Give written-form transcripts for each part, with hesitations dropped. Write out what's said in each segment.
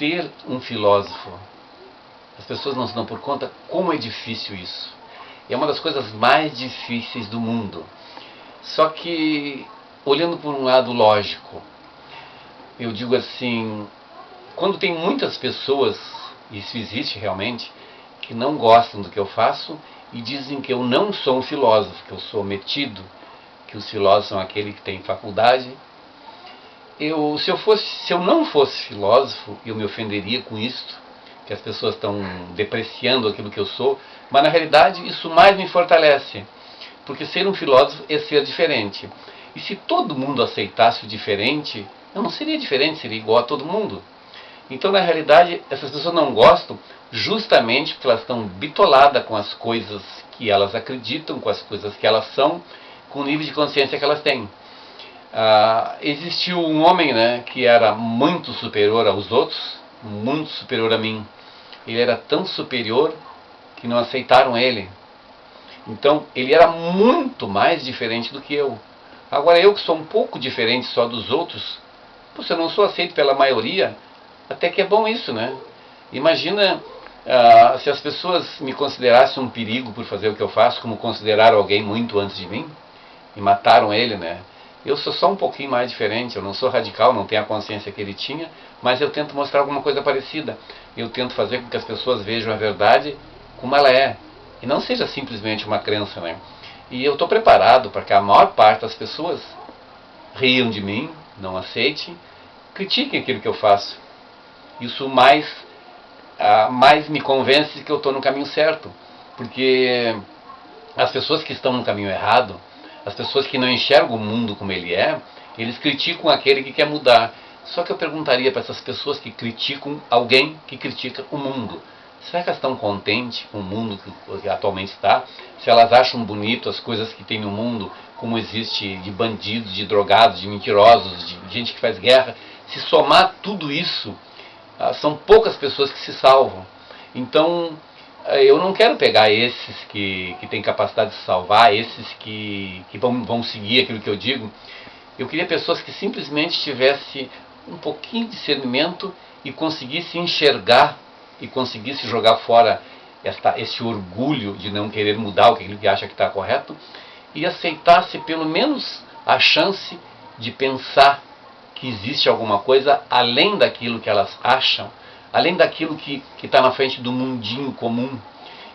ser um filósofo. As pessoas não se dão por conta como é difícil isso. É uma das coisas mais difíceis do mundo. Só que, olhando por um lado lógico, eu digo assim, quando tem muitas pessoas, isso existe realmente, que não gostam do que eu faço e dizem que eu não sou um filósofo, que eu sou metido, que os filósofos são aquele que tem faculdade. Se eu não fosse filósofo, eu me ofenderia com isto, que as pessoas estão depreciando aquilo que eu sou, mas na realidade isso mais me fortalece, porque ser um filósofo é ser diferente. E se todo mundo aceitasse o diferente, eu não seria diferente, seria igual a todo mundo. Então na realidade essas pessoas não gostam justamente porque elas estão bitoladas com as coisas que elas acreditam, com as coisas que elas são, com o nível de consciência que elas têm. Existiu um homem, né, que era muito superior aos outros, muito superior a mim. Ele era tão superior que não aceitaram ele. Então ele era muito mais diferente do que eu. Agora eu que sou um pouco diferente só dos outros, se eu não sou aceito pela maioria, até que é bom isso, né? Imagina se as pessoas me considerassem um perigo por fazer o que eu faço, como consideraram alguém muito antes de mim e mataram ele, né? Eu sou só um pouquinho mais diferente, eu não sou radical, não tenho a consciência que ele tinha, mas eu tento mostrar alguma coisa parecida. Eu tento fazer com que as pessoas vejam a verdade como ela é, e não seja simplesmente uma crença, né? E eu estou preparado para que a maior parte das pessoas riam de mim, não aceitem, critiquem aquilo que eu faço. Isso mais me convence que eu estou no caminho certo, porque as pessoas que estão no caminho errado, as pessoas que não enxergam o mundo como ele é, eles criticam aquele que quer mudar. Só que eu perguntaria para essas pessoas que criticam alguém que critica o mundo, será que elas estão contentes com o mundo que atualmente está? Se elas acham bonito as coisas que tem no mundo, como existe de bandidos, de drogados, de mentirosos, de gente que faz guerra, se somar tudo isso, são poucas pessoas que se salvam. Então eu não quero pegar esses que têm capacidade de salvar, esses que vão seguir aquilo que eu digo. Eu queria pessoas que simplesmente tivessem um pouquinho de discernimento e conseguissem enxergar e conseguissem jogar fora esse orgulho de não querer mudar aquilo que acha que está correto e aceitasse pelo menos a chance de pensar que existe alguma coisa além daquilo que elas acham, além daquilo que está na frente do mundinho comum.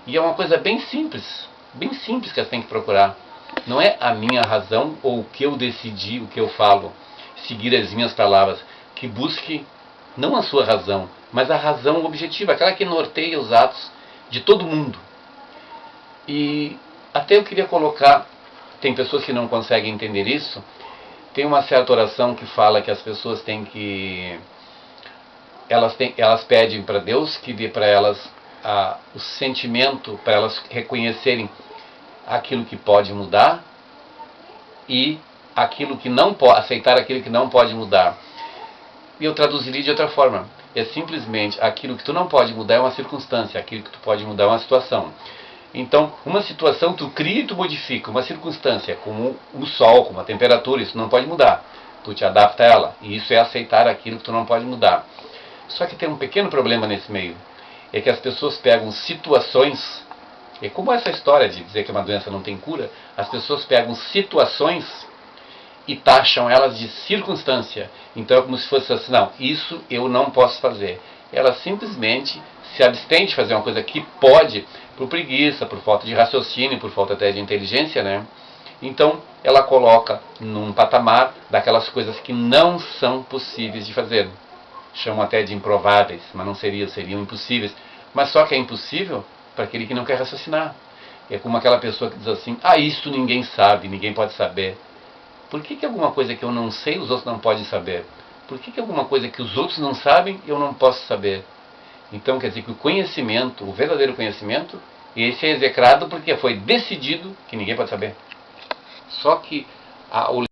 E é uma coisa bem simples que elas têm que procurar. Não é a minha razão ou o que eu decidi, o que eu falo, seguir as minhas palavras, que busque não a sua razão, mas a razão objetiva, aquela que norteia os atos de todo mundo. E até eu queria colocar, tem pessoas que não conseguem entender isso, tem uma certa oração que fala que as pessoas têm que... Elas pedem para Deus que dê para elas o sentimento, para elas reconhecerem aquilo que pode mudar e aquilo que não pode, aceitar aquilo que não pode mudar. E eu traduziria de outra forma. É simplesmente aquilo que tu não pode mudar é uma circunstância, aquilo que tu pode mudar é uma situação. Então, uma situação tu cria e tu modifica, uma circunstância, como o sol, como a temperatura, isso não pode mudar. Tu te adapta a ela, e isso é aceitar aquilo que tu não pode mudar. Só que tem um pequeno problema nesse meio, é que as pessoas pegam situações, é como essa história de dizer que uma doença não tem cura, as pessoas pegam situações e taxam elas de circunstância. Então é como se fosse assim, não, isso eu não posso fazer. Ela simplesmente se abstém de fazer uma coisa que pode, por preguiça, por falta de raciocínio, por falta até de inteligência, né? Então ela coloca num patamar daquelas coisas que não são possíveis de fazer. Chamam até de improváveis, mas não seriam impossíveis. Mas só que é impossível para aquele que não quer raciocinar. É como aquela pessoa que diz assim, isso ninguém sabe, ninguém pode saber. Por que alguma coisa que eu não sei, os outros não podem saber? Por que alguma coisa que os outros não sabem, eu não posso saber? Então quer dizer que o conhecimento, o verdadeiro conhecimento, esse é execrado porque foi decidido que ninguém pode saber. Só que o